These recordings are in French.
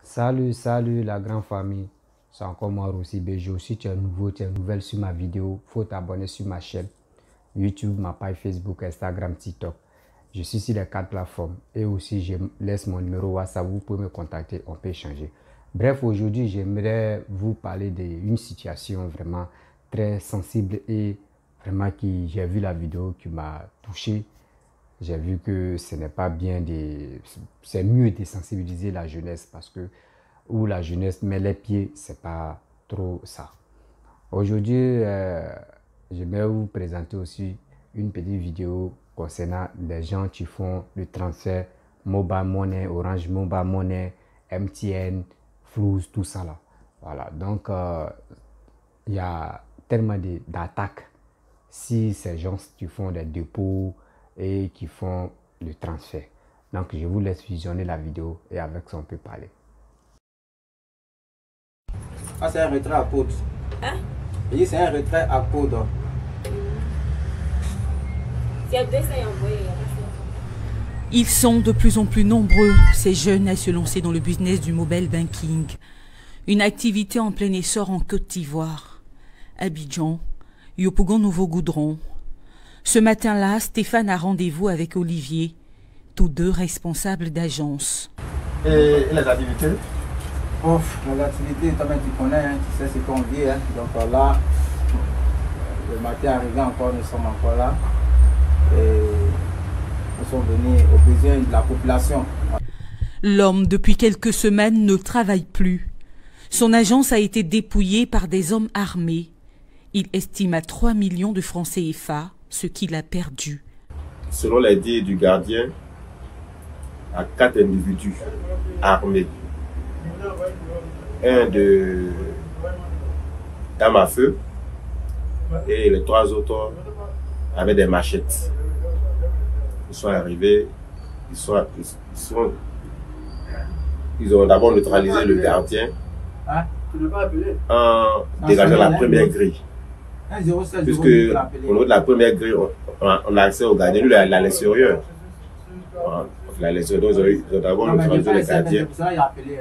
Salut la grande famille, c'est encore moi Rossi Bejo. Si tu es nouveau, tu es nouvelle sur ma vidéo, faut t'abonner sur ma chaîne YouTube, ma page Facebook, Instagram, TikTok. Je suis sur les 4 plateformes et aussi je laisse mon numéro WhatsApp, vous pouvez me contacter, on peut échanger. Bref, aujourd'hui j'aimerais vous parler d'une situation vraiment très sensible et vraiment j'ai vu la vidéo qui m'a touché. J'ai vu que ce n'est pas bien, c'est mieux de sensibiliser la jeunesse parce que où la jeunesse met les pieds, c'est pas trop ça. Aujourd'hui, je vais vous présenter aussi une petite vidéo concernant les gens qui font le transfert Mobile Money, Orange Mobile Money, MTN, Flouz, tout ça là. Voilà, donc il y a tellement d'attaques si ces gens qui font des dépôts et qui font le transfert. Donc je vous laisse visionner la vidéo et avec ça on peut parler. Ah, c'est un retrait à code. Hein? Oui, c'est un retrait à code. Ils sont de plus en plus nombreux, ces jeunes, à se lancer dans le business du mobile banking. Une activité en plein essor en Côte d'Ivoire. Abidjan, Yopougon Nouveau Goudron. Ce matin-là, Stéphane a rendez-vous avec Olivier, tous deux responsables d'agence. Et les activités? Les activités, toi-même tu connais, hein, tu sais ce qu'on vit. Hein. Donc là, le matin arrivé encore, nous sommes encore là. Et nous sommes venus aux besoins de la population. L'homme, depuis quelques semaines, ne travaille plus. Son agence a été dépouillée par des hommes armés. Il estime à 3 millions de francs CFA ce qu'il a perdu. Selon les dires du gardien, à 4 individus armés. Un d'armes à feu et les 3 autres avaient des machettes. Ils sont arrivés, ils ont d'abord neutralisé le gardien en dégageant la première grille. Puisque au niveau de la première grille, on a accès au gardien, lui, à l'extérieur. Donc ils ont d'abord neutralisé le gardien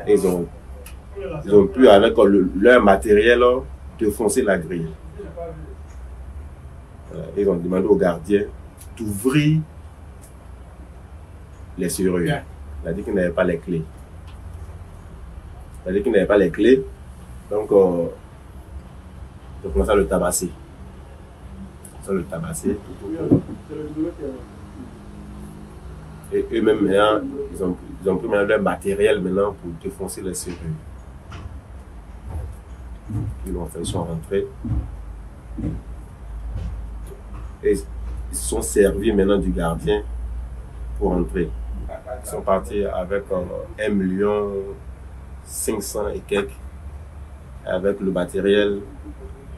et ils ont pu, avec leur matériel, défoncer la grille. Ils ont demandé au gardien d'ouvrir les serrures. Il a dit qu'il n'avait pas les clés. Donc ils ont commencé à le tabasser. Et eux-mêmes, maintenant, ils ont pris leur matériel maintenant pour défoncer les serrures. Ils l'ont fait, ils sont rentrés. Et ils se sont servis maintenant du gardien pour entrer. Ils sont partis avec 1 500 000 et quelques, avec le matériel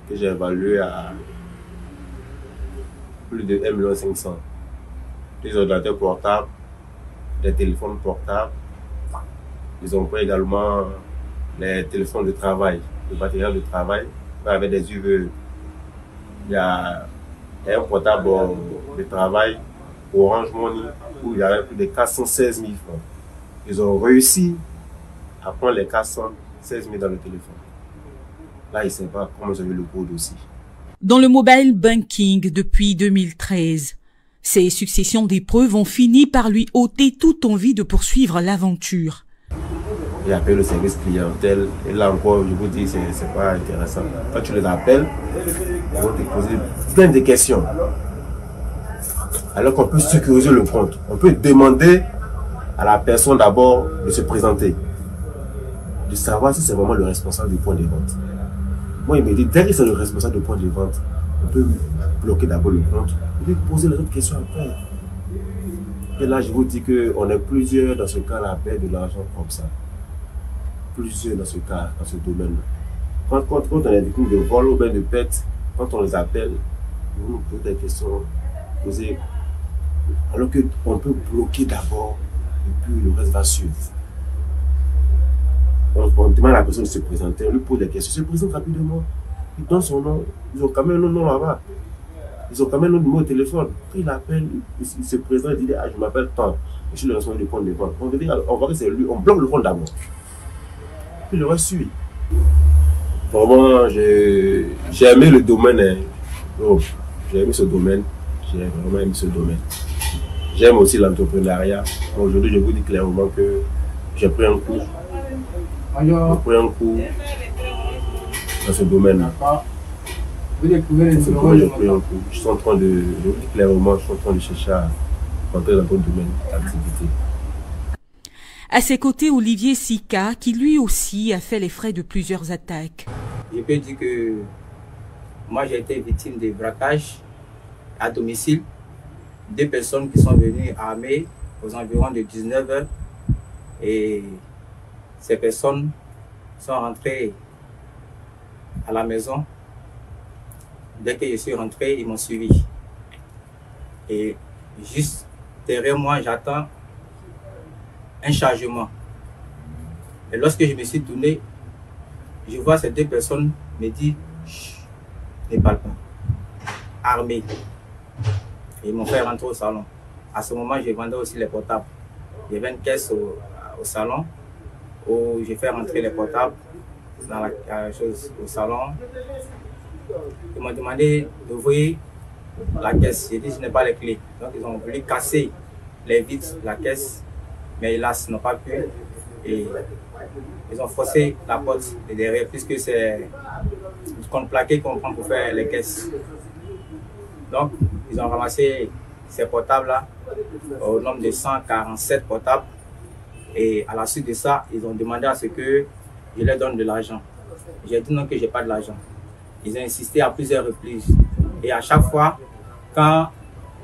que j'ai évalué à plus de 1 500 000. Des ordinateurs portables, des téléphones portables. Ils ont pris également les téléphones de travail, le matériel de travail, avec des UVE. Il y a un portable de travail Orange Money où il y avait plus de 416 000 francs. Ils ont réussi à prendre les 416 000 dans le téléphone. Là, ils ne savent pas comment ils ont eu le code aussi. Dans le mobile banking depuis 2013, ces successions d'épreuves ont fini par lui ôter toute envie de poursuivre l'aventure. Il appelle le service clientèle et là encore, je vous dis, c'est pas intéressant. Quand tu les appelles, ils vont te poser plein de questions. Alors qu'on peut sécuriser le compte, on peut demander à la personne d'abord de se présenter, de savoir si c'est vraiment le responsable du point de vente. Moi, il me dit, dès que c'est le responsable du point de vente, on peut bloquer d'abord le compte et puis poser les autres questions après. Et là, je vous dis qu'on est plusieurs dans ce cas-là à perdre de l'argent comme ça. Plusieurs dans ce cas, dans ce domaine-là. Quand on a des victimes de vol ou bien de perte, quand on les appelle, on nous pose des questions, alors qu'on peut bloquer d'abord et puis le reste va suivre. On demande à la personne de se présenter, on lui pose des questions, il se présente rapidement, il donne son nom, ils ont quand même un nom là-bas, ils ont quand même un numéro de téléphone. Quand il appelle, il se présente, il dit ah, je m'appelle tant, je suis le responsable du compte de vente. On voit que c'est lui, on bloque le compte d'abord. puis le reste suit. Vraiment, j'ai aimé le domaine. Hein. Oh, j'ai aimé ce domaine. J'ai vraiment aimé ce domaine. J'aime aussi l'entrepreneuriat. Aujourd'hui, je vous dis clairement que j'ai pris un cours. J'ai pris un cours dans ce domaine-là. J'ai pris un cours. Je suis en train de, je vous dis clairement, je suis en train de chercher à rentrer dans d'autres domaines d'activité. À ses côtés, Olivier Sika, qui lui aussi a fait les frais de plusieurs attaques. Je peux dire que moi j'ai été victime de braquage à domicile. 2 personnes qui sont venues armées aux environs de 19 h. Et ces personnes sont rentrées à la maison. Dès que je suis rentré, ils m'ont suivi. Et juste derrière moi, j'attends un chargement. Et lorsque je me suis tourné, je vois ces 2 personnes me dire « ne parle pas », armés. Et ils m'ont fait rentrer au salon. À ce moment, je vendais aussi les portables. Il y avait une caisse au salon où j'ai fait rentrer les portables dans la chose au salon. Ils m'ont demandé d'ouvrir la caisse. J'ai dit je n'ai pas les clés. Donc ils ont voulu casser les vitres de la caisse, mais hélas, ils n'ont pas pu. Et ils ont forcé la porte de derrière, puisque c'est du compte plaqué qu'on prend pour faire les caisses. Donc, ils ont ramassé ces portables-là au nombre de 147 portables. Et à la suite de ça, ils ont demandé à ce que je leur donne de l'argent. J'ai dit non, que je n'ai pas de l'argent. Ils ont insisté à plusieurs reprises. Et à chaque fois, quand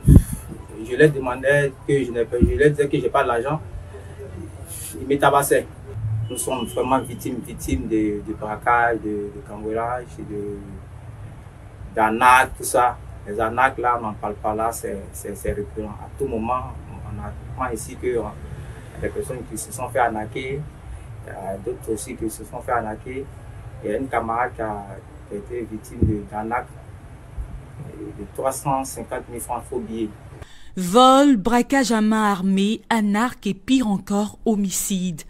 je leur demandais que je leur disais que je n'ai pas de l'argent, ils me tabassaient. Nous sommes vraiment victimes de braquage, de cambriolage, d'arnaques, tout ça. Les arnaques là, on n'en parle pas là, c'est récurrent. À tout moment, on apprend ici que des personnes qui se sont fait arnaquer, d'autres aussi qui se sont fait arnaquer. Il y a une camarade qui a été victime d'arnaque de 350 000 francs faux billets. Vol, braquage à main armée, arnaque et pire encore, homicide.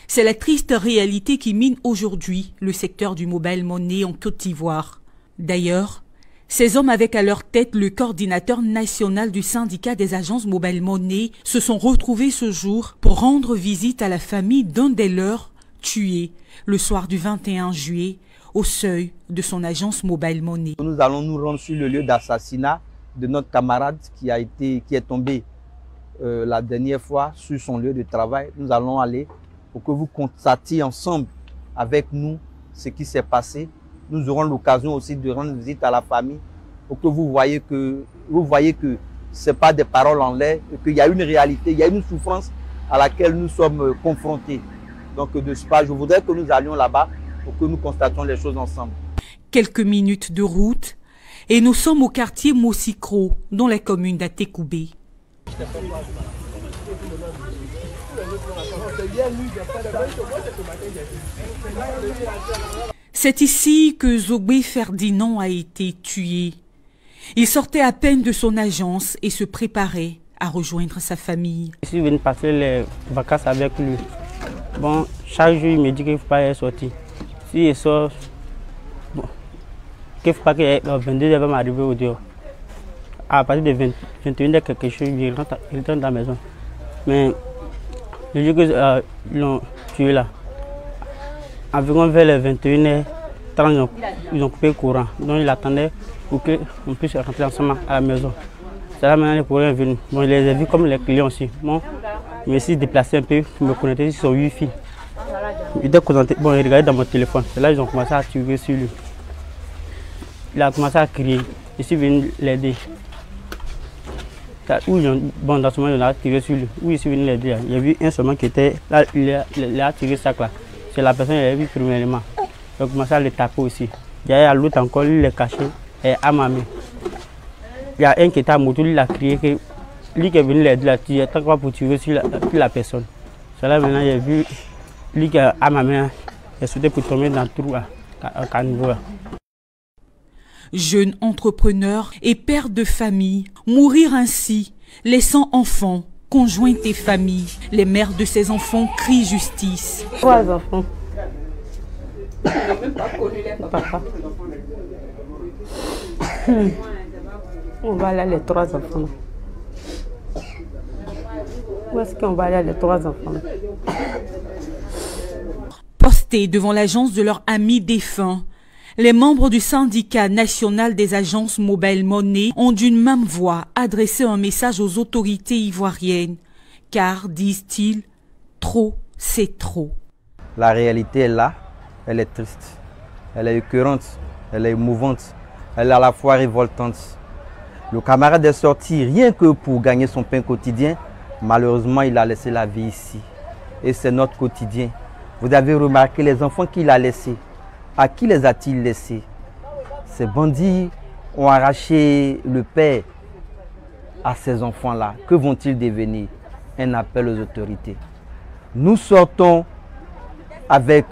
C'est la triste réalité qui mine aujourd'hui le secteur du mobile money en Côte d'Ivoire. D'ailleurs, ces hommes avec à leur tête le coordinateur national du syndicat des agences mobile money se sont retrouvés ce jour pour rendre visite à la famille d'un des leurs tué le soir du 21 juillet au seuil de son agence mobile money. Nous allons nous rendre sur le lieu d'assassinat de notre camarade qui est tombé la dernière fois sur son lieu de travail. Nous allons aller pour que vous constatiez ensemble avec nous ce qui s'est passé. Nous aurons l'occasion aussi de rendre visite à la famille pour que vous voyez que ce n'est pas des paroles en l'air, qu'il y a une réalité, il y a une souffrance à laquelle nous sommes confrontés. Donc de ce pas, je voudrais que nous allions là-bas pour que nous constations les choses ensemble. Quelques minutes de route et nous sommes au quartier Mossikro, dans la commune d'Atekoubé. C'est ici que Zogbe Ferdinand a été tué. Il sortait à peine de son agence et se préparait à rejoindre sa famille. Je suis venu passer les vacances avec lui. Bon, chaque jour, il me dit qu'il ne faut pas y sortir. Si il sort, bon, qu'il ne faut pas qu'il y ait 22 heures, il va m'arriver au dehors. À partir de 21 heures, quelque chose, il rentre dans la maison. Mais le jour que l'ont tué là, environ vers les 21h30, ils ont coupé le courant. Donc il attendait pour qu'on puisse rentrer ensemble à la maison. C'est là maintenant le courant est venu. Bon, je les ai vus comme les clients aussi. Bon, je me suis déplacé un peu pour me connecter sur son Wi-Fi. Il regardait dans mon téléphone. C'est là qu'ils ont commencé à tirer sur lui. Il a commencé à crier. Je suis venu l'aider. Bon, dans ce moment, il a tiré sur lui. Où je suis venu l'aider. Il y a vu un seulement qui était là, il a tiré ça là. C'est la personne qui l'a vu premièrement. Il a commencé à le taper aussi. Il y a l'autre encore, lui, il est caché et à ma main. Il y a un qui était à moto, lui, il a crié que lui qui est venu l'aider, il était pour tirer sur la personne. C'est là maintenant, il a vu lui qui est à ma main, il a sauté pour tomber dans le trou à caniveau. Jeune entrepreneur et père de famille, mourir ainsi, laissant enfants, conjointes et familles. Les mères de ces enfants crient justice. 3 enfants. Ils n'ont même pas connu les papas. On va aller les 3 enfants. Où est-ce qu'on va aller les 3 enfants? Postés devant l'agence de leur ami défunt, les membres du syndicat national des agences Mobile Money ont d'une même voix adressé un message aux autorités ivoiriennes. Car, disent-ils, trop, c'est trop. La réalité est là, elle est triste, elle est écœurante, elle est émouvante, elle est à la fois révoltante. Le camarade est sorti rien que pour gagner son pain quotidien. Malheureusement, il a laissé la vie ici. Et c'est notre quotidien. Vous avez remarqué les enfants qu'il a laissés. À qui les a-t-il laissés? Ces bandits ont arraché le père à ces enfants-là. Que vont-ils devenir? Un appel aux autorités. Nous sortons avec...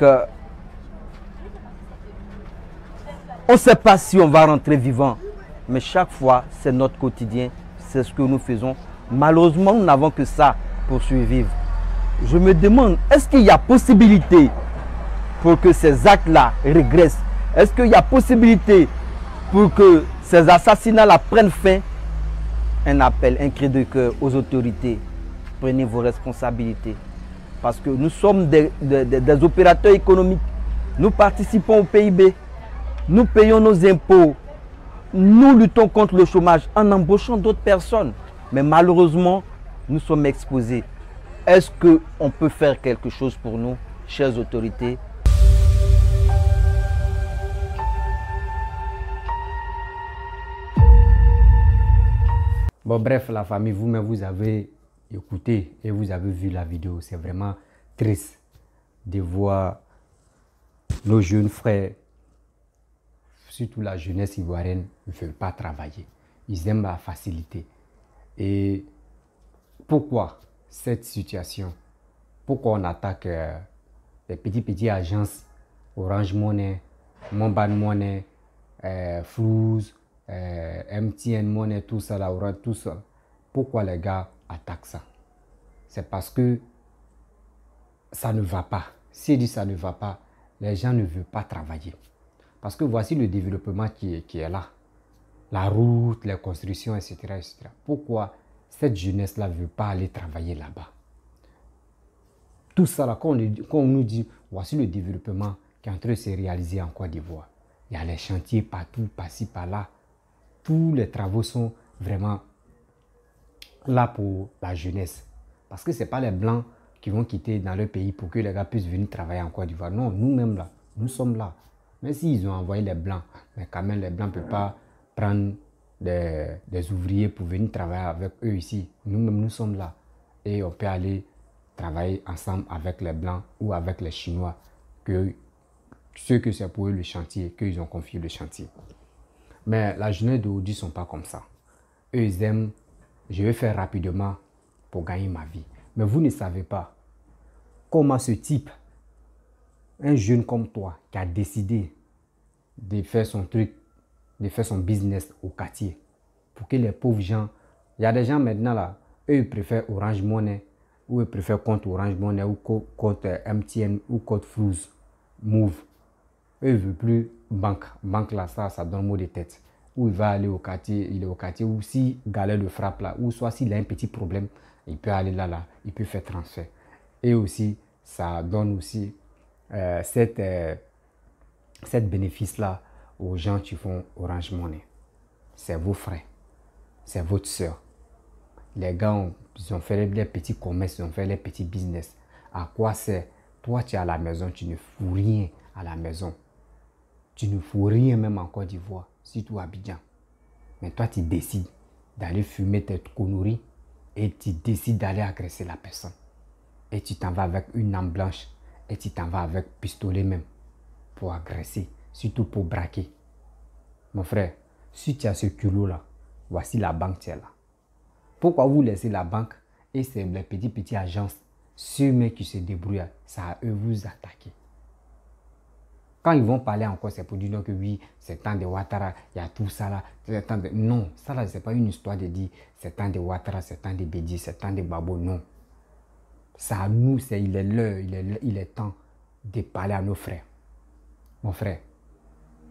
on ne sait pas si on va rentrer vivant. Mais chaque fois, c'est notre quotidien. C'est ce que nous faisons. Malheureusement, nous n'avons que ça pour survivre. Je me demande, est-ce qu'il y a possibilité pour que ces actes-là régressent? Est-ce qu'il y a possibilité pour que ces assassinats-là prennent fin? Un appel, un cri de cœur aux autorités. Prenez vos responsabilités. Parce que nous sommes des opérateurs économiques. Nous participons au PIB. Nous payons nos impôts. Nous luttons contre le chômage en embauchant d'autres personnes. Mais malheureusement, nous sommes exposés. Est-ce qu'on peut faire quelque chose pour nous, chères autorités? Bon, bref, la famille, vous-même, vous avez écouté et vous avez vu la vidéo. C'est vraiment triste de voir nos jeunes frères, surtout la jeunesse ivoirienne, ne veulent pas travailler. Ils aiment la facilité. Et pourquoi cette situation? Pourquoi on attaque les petites agences Orange Money, Mobile Money, Flouz, MTN Money, tout ça, là, Orange, tout ça? Pourquoi les gars attaquent ça? C'est parce que ça ne va pas. Si dit ça ne va pas, les gens ne veulent pas travailler. Parce que voici le développement qui est là. La route, les constructions, etc. etc. Pourquoi cette jeunesse-là ne veut pas aller travailler là-bas? Tout ça, là, quand on nous dit, voici le développement qui est en train de se réaliser en Côte d'Ivoire. Il y a les chantiers partout, par-ci, par-là. Tous les travaux sont vraiment là pour la jeunesse. Parce que ce n'est pas les Blancs qui vont quitter dans leur pays pour que les gars puissent venir travailler en Côte d'Ivoire. Non, nous-mêmes là, nous sommes là. Même s'ils ont envoyé les Blancs, mais quand même les Blancs ne peuvent pas prendre des ouvriers pour venir travailler avec eux ici. Nous-mêmes, nous sommes là. Et on peut aller travailler ensemble avec les Blancs ou avec les Chinois, ceux que c'est pour eux le chantier, qu'ils ont confié le chantier. Mais la jeunesse d'aujourd'hui ne sont pas comme ça. Eux, ils aiment, je vais faire rapidement pour gagner ma vie. Mais vous ne savez pas comment ce type, un jeune comme toi, qui a décidé de faire son truc, de faire son business au quartier, pour que les pauvres gens, il y a des gens maintenant là, eux ils préfèrent Orange Money, ou ils préfèrent compte Orange Money, ou compte MTN, ou compte Flouz, Move. Eux ils ne veulent plus banque. Banque là, ça donne mot de tête. Ou il va aller au quartier, il est au quartier, ou si Galet le frappe là, ou soit s'il a un petit problème, il peut aller là, il peut faire transfert. Et aussi, ça donne aussi cette bénéfice-là aux gens qui font Orange Money. C'est vos frères, c'est votre soeur. Les gars, ils ont fait les petits commerces, ils ont fait les petits business. À quoi c'est? Toi, tu es à la maison, tu ne fous rien à la maison. Tu ne fous rien même en Côte d'Ivoire, surtout à Abidjan. Mais toi, tu décides d'aller fumer tes conneries et tu décides d'aller agresser la personne. Et tu t'en vas avec une arme blanche et tu t'en vas avec pistolet même pour agresser, surtout pour braquer. Mon frère, si tu as ce culot-là, voici la banque qui est là. Pourquoi vous laissez la banque et c'est les petites agences, ceux qui se débrouillent, ça à eux vous attaquer? Quand ils vont parler encore, c'est pour dire que oui, c'est temps de Ouattara, il y a tout ça là. Non, ça là, c'est pas une histoire de dire c'est temps de Ouattara, c'est temps de Bédi, c'est temps de Babo, non. Ça à nous, il est l'heure, il est temps de parler à nos frères. Mon frère,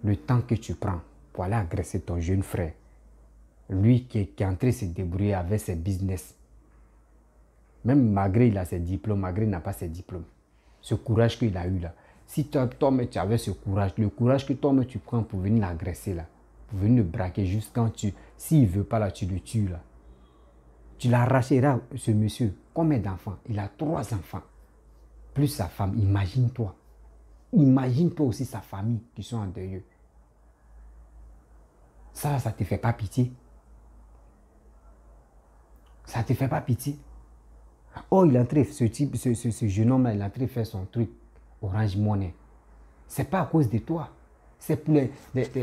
le temps que tu prends pour aller agresser ton jeune frère, lui qui est en train de se débrouiller avec ses business, même malgré il a ses diplômes, malgré il n'a pas ses diplômes, ce courage qu'il a eu là, si toi tu avais ce courage, le courage que toi tu prends pour venir l'agresser là, pour venir le braquer juste quand s'il ne veut pas là, tu le tues là. Tu l'arracheras, ce monsieur. Combien d'enfants? Il a 3 enfants. Plus sa femme. Imagine-toi. Imagine-toi aussi sa famille qui sont en deuil. Ça ne te fait pas pitié? Ça ne te fait pas pitié? Oh, il est en train, ce jeune homme-là, il est en train de faire son truc Orange Money. Ce n'est pas à cause de toi. C'est pour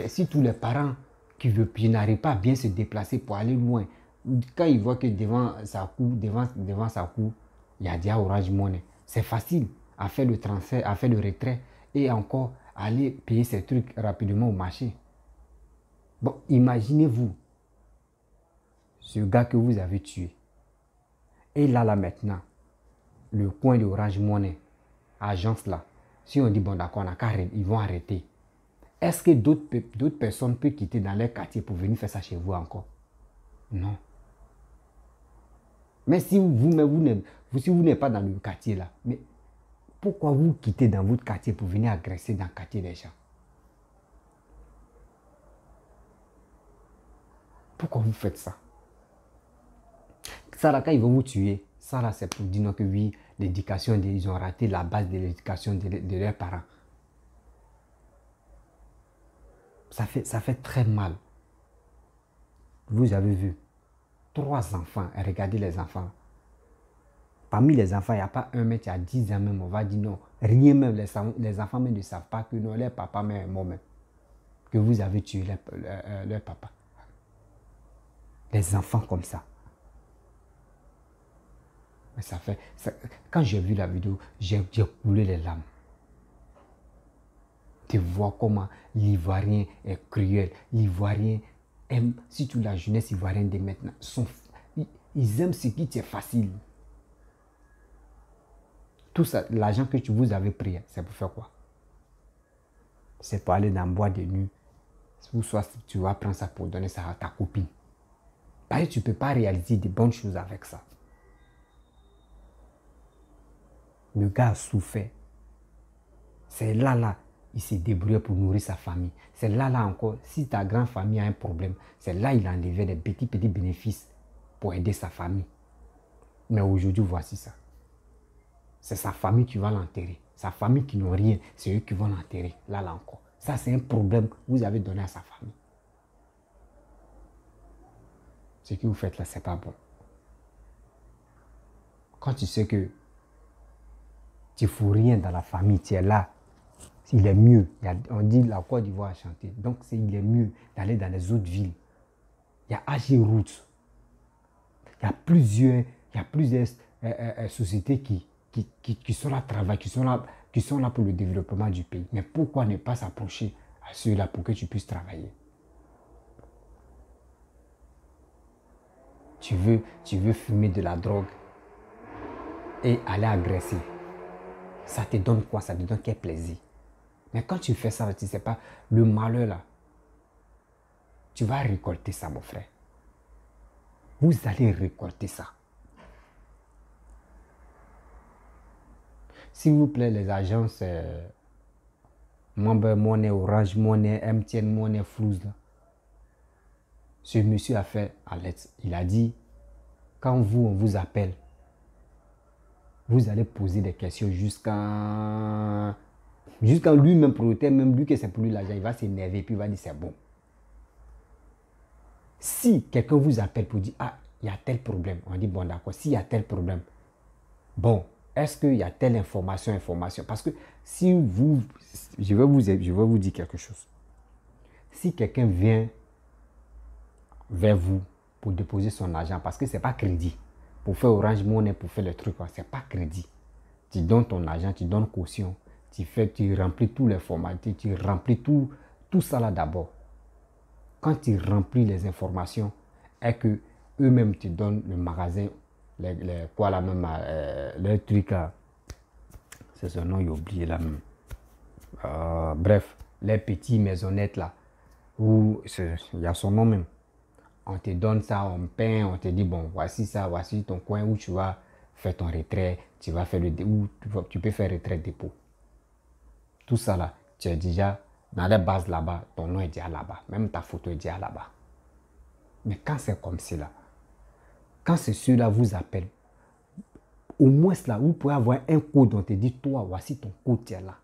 si tous les parents qui n'arrivent pas à bien se déplacer pour aller loin, quand ils voient que devant sa cour, il y a déjà Orange Money. C'est facile à faire le transfert, à faire le retrait et encore aller payer ces trucs rapidement au marché. Bon, imaginez-vous ce gars que vous avez tué. Et là maintenant, le coin de Orange Money, agence là, si on dit bon d'accord, ils vont arrêter. Est-ce que d'autres personnes peuvent quitter dans leur quartier pour venir faire ça chez vous encore? Non. Mais si vous n'êtes pas dans le quartier là, mais pourquoi vous quittez dans votre quartier pour venir agresser dans le quartier des gens? Pourquoi vous faites ça? Ça là, quand ils vont vous tuer, ça là c'est pour dire que oui, l'éducation, ils ont raté la base de l'éducation de leurs parents. Ça fait très mal. Vous avez vu 3 enfants, et regardez les enfants. Parmi les enfants, il n'y a pas un mec qui a 10 ans même, on va dire non. Rien même, les enfants même ne savent pas que non, leur papa même est mort même. Que vous avez tué leur papa. Les enfants comme ça. Mais quand j'ai vu la vidéo, j'ai coulé les larmes. De voir comment l'Ivoirien est cruel. L'Ivoirien aime, surtout la jeunesse ivoirienne de maintenant, ils aiment ce qui est facile. Tout ça, l'argent que vous avez pris, c'est pour faire quoi? C'est pour aller dans le bois de nuit. Ou soit tu vas prendre ça pour donner ça à ta copine. Parce que tu ne peux pas réaliser de bonnes choses avec ça. Le gars a souffert. C'est là, il s'est débrouillé pour nourrir sa famille. C'est là encore, si ta grande famille a un problème, c'est là il a enlevé des petits bénéfices pour aider sa famille. Mais aujourd'hui, voici ça. C'est sa famille qui va l'enterrer. Sa famille qui n'a rien, c'est eux qui vont l'enterrer. Là encore. Ça, c'est un problème que vous avez donné à sa famille. Ce que vous faites là, c'est pas bon. Quand tu sais que tu ne fous rien dans la famille, tu es là, il est mieux. On dit la Côte d'Ivoire a chanté. Donc, il est mieux d'aller dans les autres villes. Il y a AG Routes. Il y a plusieurs sociétés qui sont là travailler, qui sont là pour le développement du pays. Mais pourquoi ne pas s'approcher à ceux-là pour que tu puisses travailler? Tu veux fumer de la drogue et aller agresser. Ça te donne quoi? Ça te donne quel plaisir? Mais quand tu fais ça, tu ne sais pas, le malheur là, tu vas récolter ça, mon frère. Vous allez récolter ça. S'il vous plaît, les agences Mobile Money, Orange Money, MTN Money, Flouz, là. Ce monsieur a fait alerte. Il a dit, quand on vous appelle, vous allez poser des questions jusqu'à lui-même protéger, même lui que c'est pour lui l'argent, il va s'énerver puis il va dire c'est bon. Si quelqu'un vous appelle pour dire, ah, il y a tel problème, on dit bon d'accord, s'il y a tel problème, bon, est-ce qu'il y a telle information, parce que si je vais vous dire quelque chose. Si quelqu'un vient vers vous pour déposer son argent, parce que ce n'est pas crédit, pour faire Orange Money, pour faire le truc, ce n'est pas crédit. Tu donnes ton argent, tu donnes caution, tu remplis tous les formalités, tu remplis tout ça là d'abord. Quand tu remplis les informations et que eux-mêmes te donnent le magasin, le truc, c'est son nom, j'ai oublié là même. bref, les petites maisonnettes là, où il y a son nom même. On te donne ça, on peint, on te dit, bon, voici ça, voici ton coin où tu vas faire ton retrait, tu vas faire où tu peux faire retrait dépôt. Tout ça là, tu es déjà dans les bases là-bas, ton nom est déjà là-bas, même ta photo est déjà là-bas. Mais quand c'est comme cela, quand ceux-là vous appellent, au moins là, vous pouvez avoir un code, on te dit, toi, voici ton code, tu es là.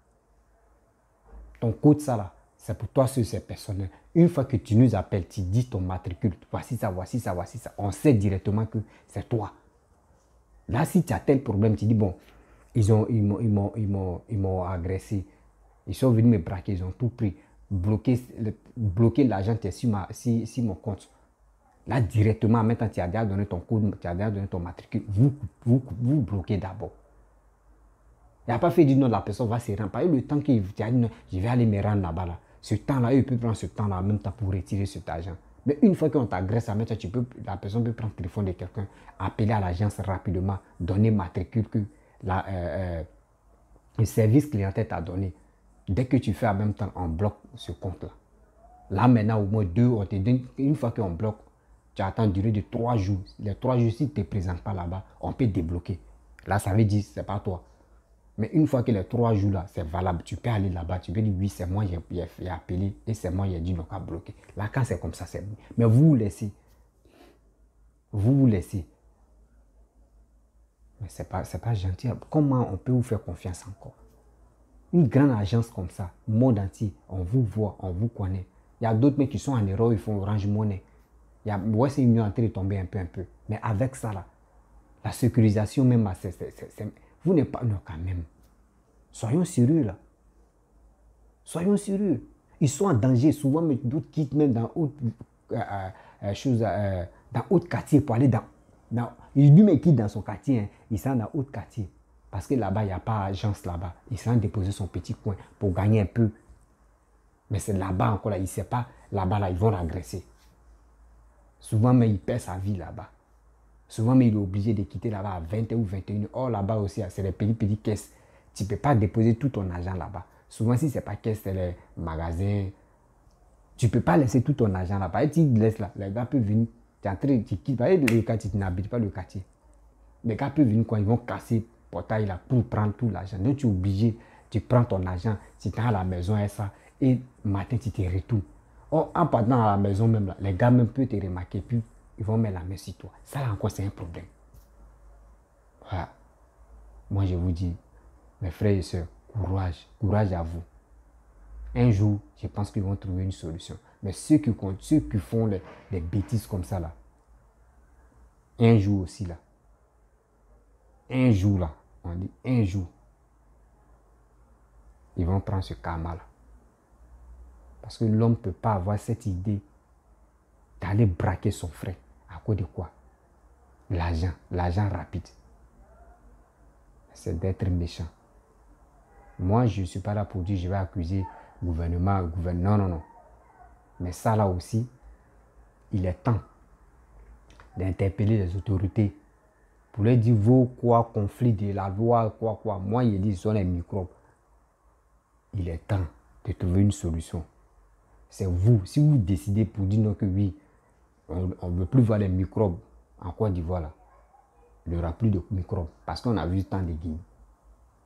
Ton code, ça là, c'est pour toi, c'est personnel. Une fois que tu nous appelles, tu dis ton matricule, voici ça, voici ça, voici ça. On sait directement que c'est toi. Là, si tu as tel problème, tu dis, bon, ils m'ont agressé. Ils sont venus me braquer, ils ont tout pris. Bloquer l'argent sur mon compte. Là, directement, maintenant, tu as déjà donné ton code, tu as déjà donné ton matricule. Vous bloquez d'abord. Il n'a pas fait du non, la personne va se rendre. Pas eu le temps qu'il a dit non, je vais aller me rendre là-bas. Là. Ce temps-là, il peut prendre ce temps-là en même temps pour retirer cet argent. Mais une fois qu'on t'agresse, la personne peut prendre le téléphone de quelqu'un, appeler à l'agence rapidement, donner matricule que le service clientèle t'a donné. Dès que tu fais en même temps, on bloque ce compte-là. Là, maintenant, au moins 2, on te donne, une fois qu'on bloque, tu attends une durée de 3 jours. Les 3 jours, si tu ne te présentes pas là-bas, on peut débloquer. Là, ça veut dire que ce n'est pas toi. Mais une fois que les 3 jours là, c'est valable, tu peux aller là-bas, tu peux dire oui, c'est moi, j'ai appelé et c'est moi, j'ai dit non, qu'à bloquer. Là, quand c'est comme ça, c'est bon. Mais vous laissez. Vous laissez. Mais ce n'est pas gentil. Comment on peut vous faire confiance encore? Une grande agence comme ça, monde entier, on vous voit, on vous connaît. Il y a d'autres mecs qui sont en erreur, ils font Orange Money. Ouais, c'est mieux en train de tomber un peu. Mais avec ça, là, la sécurisation même, vous n'êtes pas... Non, quand même. Soyons sérieux, là. Soyons sérieux. Ils sont en danger. Souvent, mais d'autres quittent même dans d'autres quartiers pour aller dans... Lui-même quitte dans son quartier. Hein. Il s'en dans d'autres quartiers. Parce que là-bas, il n'y a pas d'agence là-bas. Il s'en déposer son petit coin pour gagner un peu. Mais c'est là-bas encore, là. Il ne sait pas. Là-bas, là, ils vont l'agresser. Souvent, mais il perd sa vie là-bas. Souvent, mais il est obligé de quitter là-bas à 20 ou 21. Or, là-bas aussi, c'est les petites caisses. Tu ne peux pas déposer tout ton argent là-bas. Souvent, si ce n'est pas caisse, c'est les magasins. Tu ne peux pas laisser tout ton argent là-bas. Et tu laisses là, les gars peuvent venir. Tu quittes. Le quartier, tu n'habites pas le quartier. Les gars peuvent venir quand ils vont casser le portail là pour prendre tout l'argent. Donc, tu es obligé. Tu prends ton argent, tu es à la maison et ça. Et matin, tu te retournes. Or, en partant à la maison même là, les gars même peuvent te remarquer. Puis, ils vont mettre la main sur toi. Ça là encore, c'est un problème. Voilà. Moi, je vous dis, mes frères et sœurs, courage à vous. Un jour, je pense qu'ils vont trouver une solution. Mais ceux qui font des bêtises comme ça là, un jour aussi là, un jour là, on dit un jour, ils vont prendre ce karma là. Parce que l'homme ne peut pas avoir cette idée d'aller braquer son frère. À cause de quoi? L'argent rapide. C'est d'être méchant. Moi, je ne suis pas là pour dire je vais accuser le gouvernement. Non. Mais ça là aussi, il est temps d'interpeller les autorités pour leur dire conflit de la loi, quoi. Moi, il dit ce sont les microbes. Il est temps de trouver une solution. C'est vous. Si vous décidez pour dire non que oui, on ne veut plus voir les microbes en Côte d'Ivoire là, il n'y aura plus de microbes parce qu'on a vu tant de Guinées.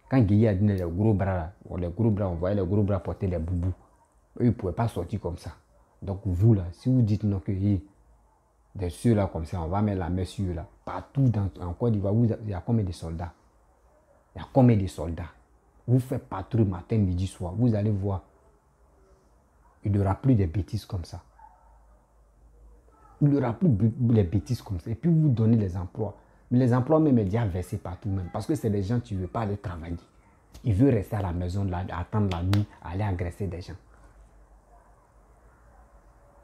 Quand Guinée a dit les gros bras là, on voyait les gros bras porter les boubous. Eux, ils ne pouvaient pas sortir comme ça. Donc vous là, si vous dites non que de ceux là comme ça, on va mettre la main sur eux là. Partout en Côte d'Ivoire, il y a combien de soldats? Il y a combien de soldats? Vous faites patrouille matin, midi, soir. Vous allez voir. Il n'y aura plus de bêtises comme ça. Il n'y aura plus de bêtises comme ça. Et puis vous donnez les emplois. Mais les emplois même sont déjà versés partout même. Parce que c'est des gens qui ne veulent pas aller travailler. Ils veulent rester à la maison, là, attendre la nuit, aller agresser des gens.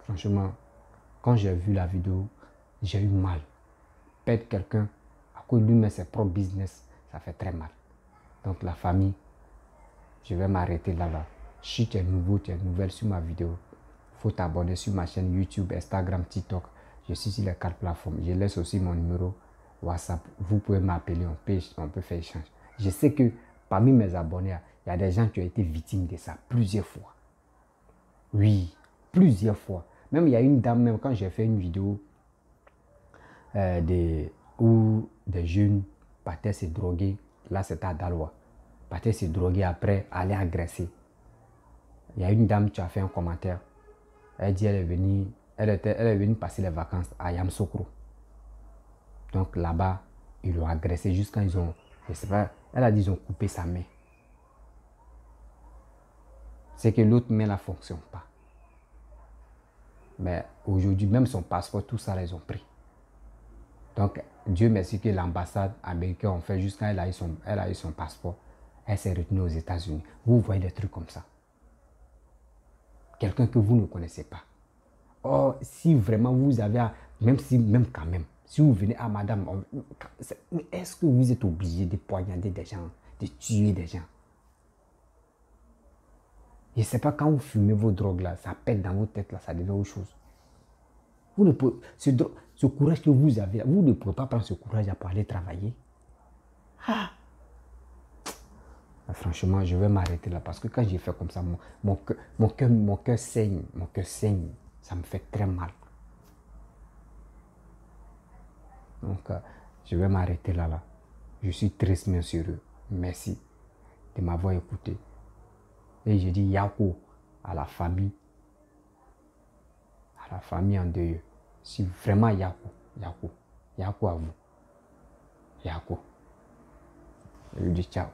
Franchement, quand j'ai vu la vidéo, j'ai eu mal. Perdre quelqu'un à cause de lui-même ses propres business, ça fait très mal. Donc la famille, je vais m'arrêter là. Si tu es nouveau, tu es nouvelle sur ma vidéo, il faut t'abonner sur ma chaîne YouTube, Instagram, TikTok. Je suis sur les 4 plateformes. Je laisse aussi mon numéro WhatsApp. Vous pouvez m'appeler, on peut faire échange. Je sais que parmi mes abonnés, il Il y a des gens qui ont été victimes de ça plusieurs fois. Oui, plusieurs fois. Même il y a une dame, même quand j'ai fait une vidéo où des jeunes partaient se droguer, là c'était à Daloa, partaient se droguer après aller agresser. Il y a une dame qui a fait un commentaire. Elle dit elle est venue passer les vacances à Yamsokro. Donc là-bas, ils l'ont agressé jusqu'à ils ont, je sais pas, elle a dit ils ont coupé sa main. C'est que l'autre main ne fonctionne pas. Mais aujourd'hui, même son passeport, tout ça, ils ont pris. Donc, Dieu merci que l'ambassade américaine a fait jusqu'à elle a eu son passeport. Elle s'est retenue aux États-Unis. Vous voyez des trucs comme ça. Quelqu'un que vous ne connaissez pas. Or, si vraiment vous avez, même quand même, si vous venez à madame, est-ce que vous êtes obligé de poignarder des gens, de tuer des gens? Je ne sais pas, quand vous fumez vos drogues là, ça pète dans votre tête là, ça devient autre chose. Vous ne pouvez, ce courage que vous avez, vous ne pouvez pas prendre ce courage pour aller travailler. Ah. Franchement, je vais m'arrêter là parce que quand j'ai fait comme ça, mon cœur saigne, ça me fait très mal. Donc, je vais m'arrêter là. Je suis triste, bien sûr. Merci de m'avoir écouté. Et je dis Yako à la famille en deuil. Si vraiment Yako à vous. Yako. Je dis ciao.